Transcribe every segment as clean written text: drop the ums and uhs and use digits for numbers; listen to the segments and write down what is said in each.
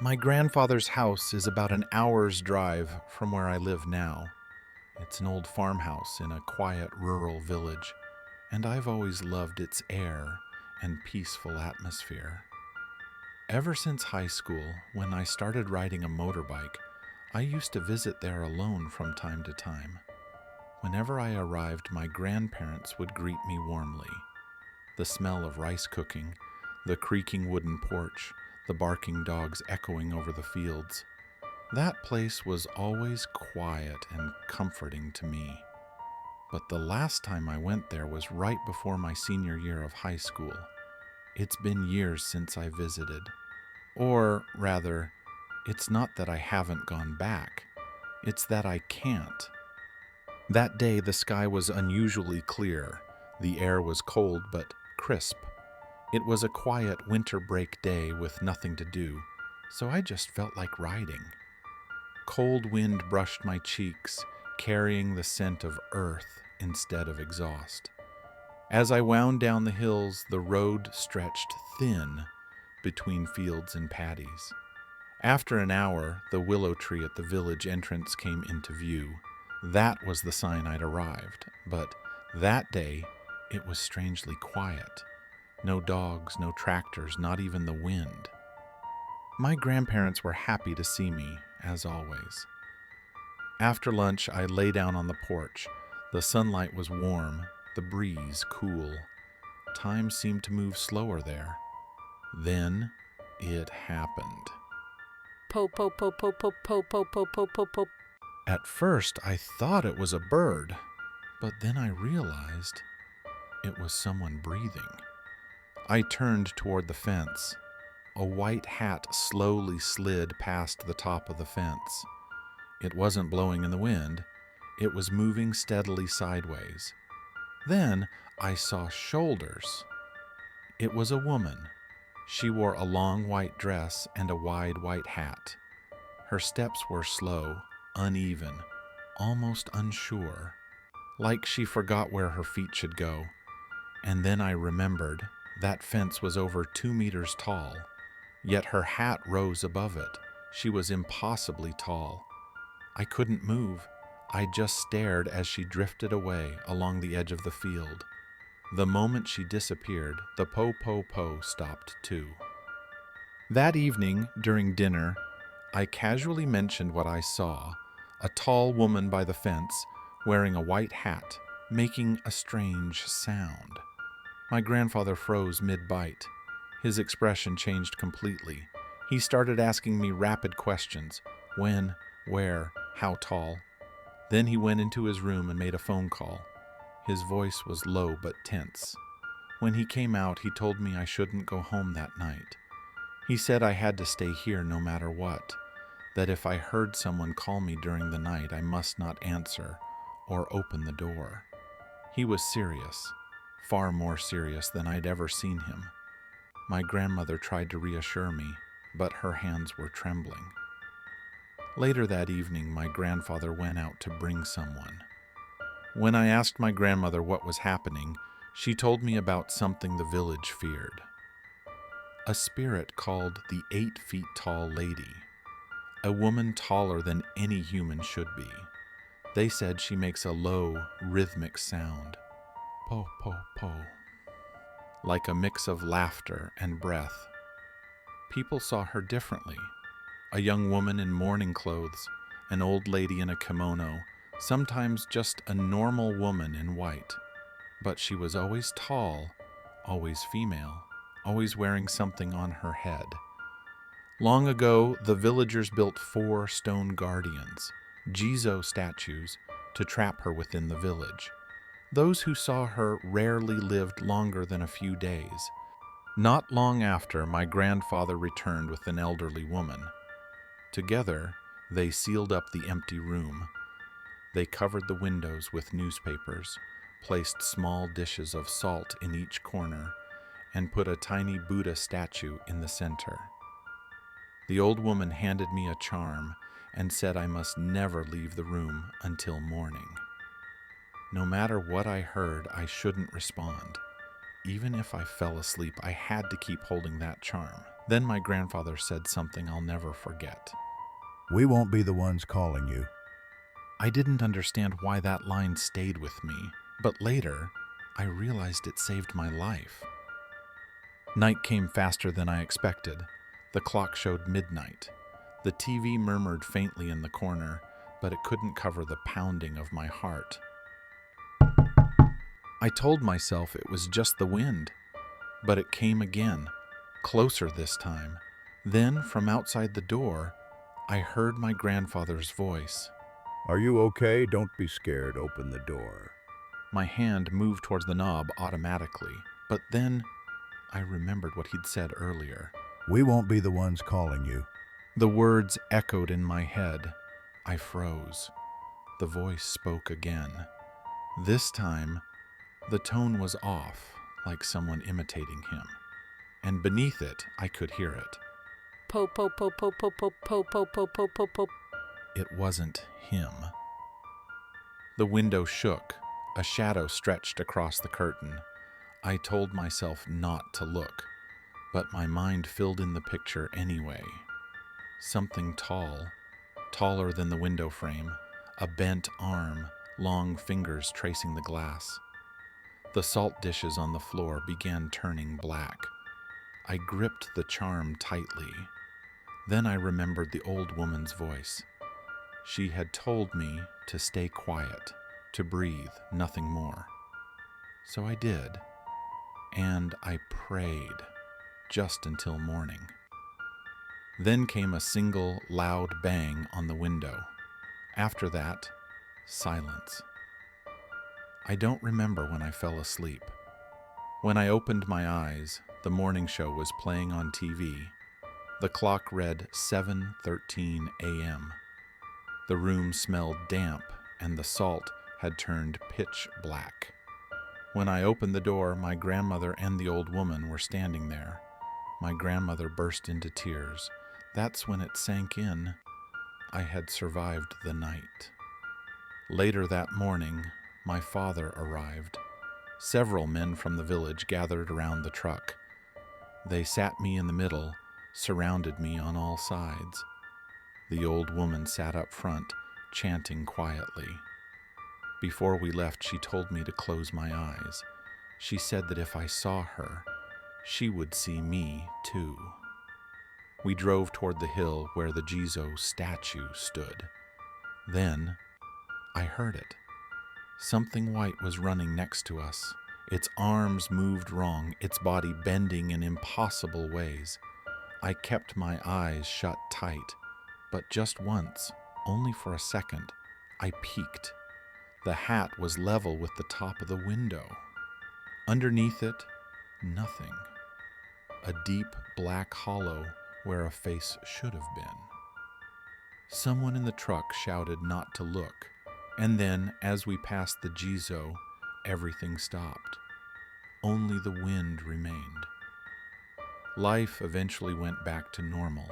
My grandfather's house is about an hour's drive from where I live now. It's an old farmhouse in a quiet rural village, and I've always loved its air and peaceful atmosphere. Ever since high school, when I started riding a motorbike, I used to visit there alone from time to time. Whenever I arrived, my grandparents would greet me warmly. The smell of rice cooking, the creaking wooden porch, the barking dogs echoing over the fields. That place was always quiet and comforting to me. But the last time I went there was right before my senior year of high school. It's been years since I visited. Or, rather, it's not that I haven't gone back. It's that I can't. That day the sky was unusually clear. The air was cold but crisp. It was a quiet winter break day with nothing to do, so I just felt like riding. Cold wind brushed my cheeks, carrying the scent of earth instead of exhaust. As I wound down the hills, the road stretched thin between fields and paddies. After an hour, the willow tree at the village entrance came into view. That was the sign I'd arrived, but that day it was strangely quiet. No dogs, no tractors, not even the wind. My grandparents were happy to see me, as always. After lunch, I lay down on the porch. The sunlight was warm, the breeze cool. Time seemed to move slower there. Then it happened. Po po po po po po po po po po po. At first, I thought it was a bird, but then I realized it was someone breathing. I turned toward the fence. A white hat slowly slid past the top of the fence. It wasn't blowing in the wind. It was moving steadily sideways. Then I saw shoulders. It was a woman. She wore a long white dress and a wide white hat. Her steps were slow, uneven, almost unsure, like she forgot where her feet should go. And then I remembered that fence was over 2 meters tall, yet her hat rose above it. She was impossibly tall. I couldn't move. I just stared as she drifted away along the edge of the field. The moment she disappeared, the po-po-po stopped too. That evening, during dinner, I casually mentioned what I saw, a tall woman by the fence, wearing a white hat, making a strange sound. My grandfather froze mid-bite. His expression changed completely. He started asking me rapid questions. When, where, how tall. Then he went into his room and made a phone call. His voice was low but tense. When he came out, he told me I shouldn't go home that night. He said I had to stay here no matter what, that if I heard someone call me during the night, I must not answer or open the door. He was serious, far more serious than I'd ever seen him. My grandmother tried to reassure me, but her hands were trembling. Later that evening, my grandfather went out to bring someone. When I asked my grandmother what was happening, she told me about something the village feared. A spirit called the 8-feet-tall lady, a woman taller than any human should be. They said she makes a low, rhythmic sound, po, po, po, like a mix of laughter and breath. People saw her differently. A young woman in mourning clothes, an old lady in a kimono, sometimes just a normal woman in white. But she was always tall, always female, always wearing something on her head. Long ago, the villagers built 4 stone guardians, Jizo statues, to trap her within the village. Those who saw her rarely lived longer than a few days. Not long after, my grandfather returned with an elderly woman. Together, they sealed up the empty room. They covered the windows with newspapers, placed small dishes of salt in each corner, and put a tiny Buddha statue in the center. The old woman handed me a charm and said I must never leave the room until morning. No matter what I heard, I shouldn't respond. Even if I fell asleep, I had to keep holding that charm. Then my grandfather said something I'll never forget. We won't be the ones calling you. I didn't understand why that line stayed with me, but later, I realized it saved my life. Night came faster than I expected. The clock showed midnight. The TV murmured faintly in the corner, but it couldn't cover the pounding of my heart. I told myself it was just the wind, but it came again, closer this time. Then, from outside the door, I heard my grandfather's voice. Are you okay? Don't be scared. Open the door. My hand moved towards the knob automatically, but then I remembered what he'd said earlier. We won't be the ones calling you. The words echoed in my head. I froze. The voice spoke again. This time, the tone was off, like someone imitating him. And beneath it, I could hear it. Po po po po po po po po po po po po. It wasn't him. The window shook. A shadow stretched across the curtain. I told myself not to look, but my mind filled in the picture anyway. Something tall, taller than the window frame, a bent arm, long fingers tracing the glass. The salt dishes on the floor began turning black. I gripped the charm tightly. Then I remembered the old woman's voice. She had told me to stay quiet, to breathe, nothing more. So I did, and I prayed, just until morning. Then came a single loud bang on the window. After that, silence. I don't remember when I fell asleep. When I opened my eyes, the morning show was playing on TV. The clock read 7:13 a.m. The room smelled damp, and the salt had turned pitch black. When I opened the door, my grandmother and the old woman were standing there. My grandmother burst into tears. That's when it sank in. I had survived the night. Later that morning, my father arrived. Several men from the village gathered around the truck. They sat me in the middle, surrounded me on all sides. The old woman sat up front, chanting quietly. Before we left, she told me to close my eyes. She said that if I saw her, she would see me too. We drove toward the hill where the Jizo statue stood. Then, I heard it. Something white was running next to us. Its arms moved wrong, its body bending in impossible ways. I kept my eyes shut tight, but just once, only for a second, I peeked. The hat was level with the top of the window. Underneath it, nothing. A deep black hollow where a face should have been. Someone in the truck shouted not to look, and then, as we passed the Jizo, everything stopped. Only the wind remained. Life eventually went back to normal.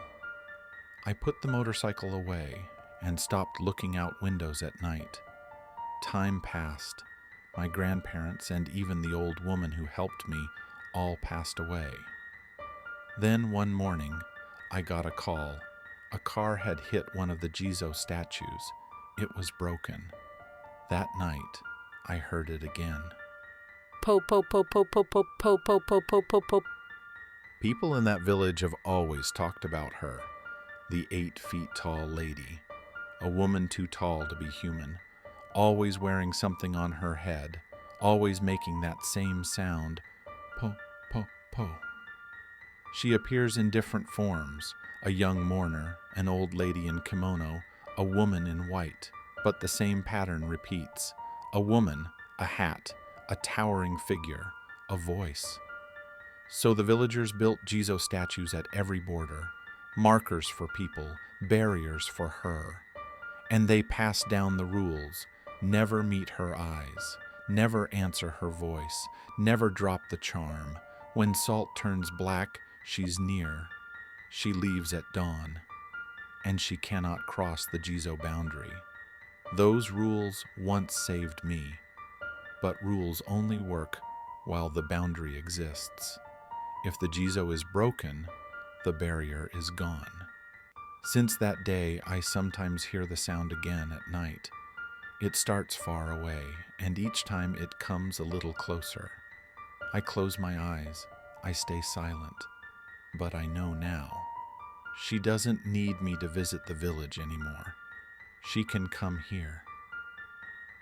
I put the motorcycle away and stopped looking out windows at night. Time passed. My grandparents and even the old woman who helped me all passed away. Then one morning, I got a call. A car had hit one of the Jizo statues. It was broken. That night, I heard it again. Po po po po po po po po po po po po. People in that village have always talked about her, the 8 feet tall lady, a woman too tall to be human, always wearing something on her head, always making that same sound, po, po, po. She appears in different forms, a young mourner, an old lady in kimono, a woman in white, but the same pattern repeats. A woman, a hat, a towering figure, a voice. So the villagers built Jizo statues at every border, markers for people, barriers for her. And they passed down the rules: never meet her eyes, never answer her voice, never drop the charm. When salt turns black, she's near. She leaves at dawn, and she cannot cross the Jizo boundary. Those rules once saved me, but rules only work while the boundary exists. If the Jizo is broken, The barrier is gone. Since that day, I sometimes hear the sound again at night. It starts far away, and each time it comes a little closer. I close my eyes. I stay silent. But I know now. She doesn't need me to visit the village anymore. She can come here.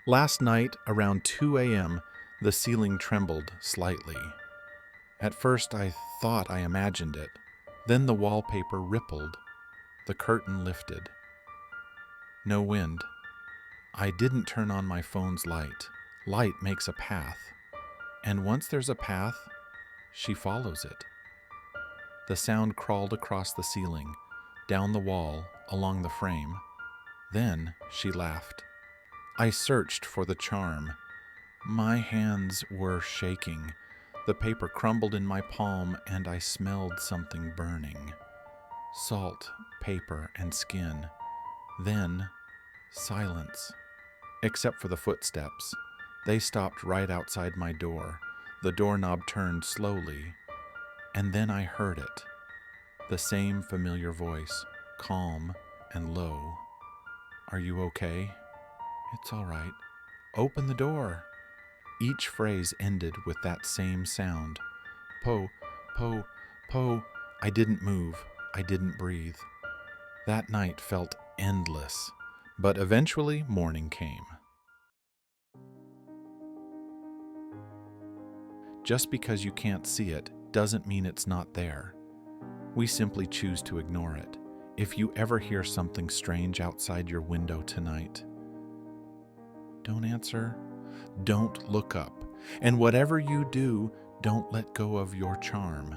Last night, around 2 a.m., the ceiling trembled slightly. At first, I thought I imagined it. Then the wallpaper rippled. The curtain lifted. No wind. I didn't turn on my phone's light. Light makes a path. And once there's a path, she follows it. The sound crawled across the ceiling, down the wall, along the frame. Then she laughed. I searched for the charm. My hands were shaking. The paper crumbled in my palm, and I smelled something burning. Salt, paper, and skin. Then, silence. Except for the footsteps. They stopped right outside my door. The doorknob turned slowly, and then I heard it. The same familiar voice, calm and low. "Are you okay?" "It's all right." "Open the door." Each phrase ended with that same sound. Po, po, po. I didn't move. I didn't breathe. That night felt endless, but eventually morning came. Just because you can't see it doesn't mean it's not there. We simply choose to ignore it. If you ever hear something strange outside your window tonight, don't answer. Don't look up. And whatever you do, don't let go of your charm.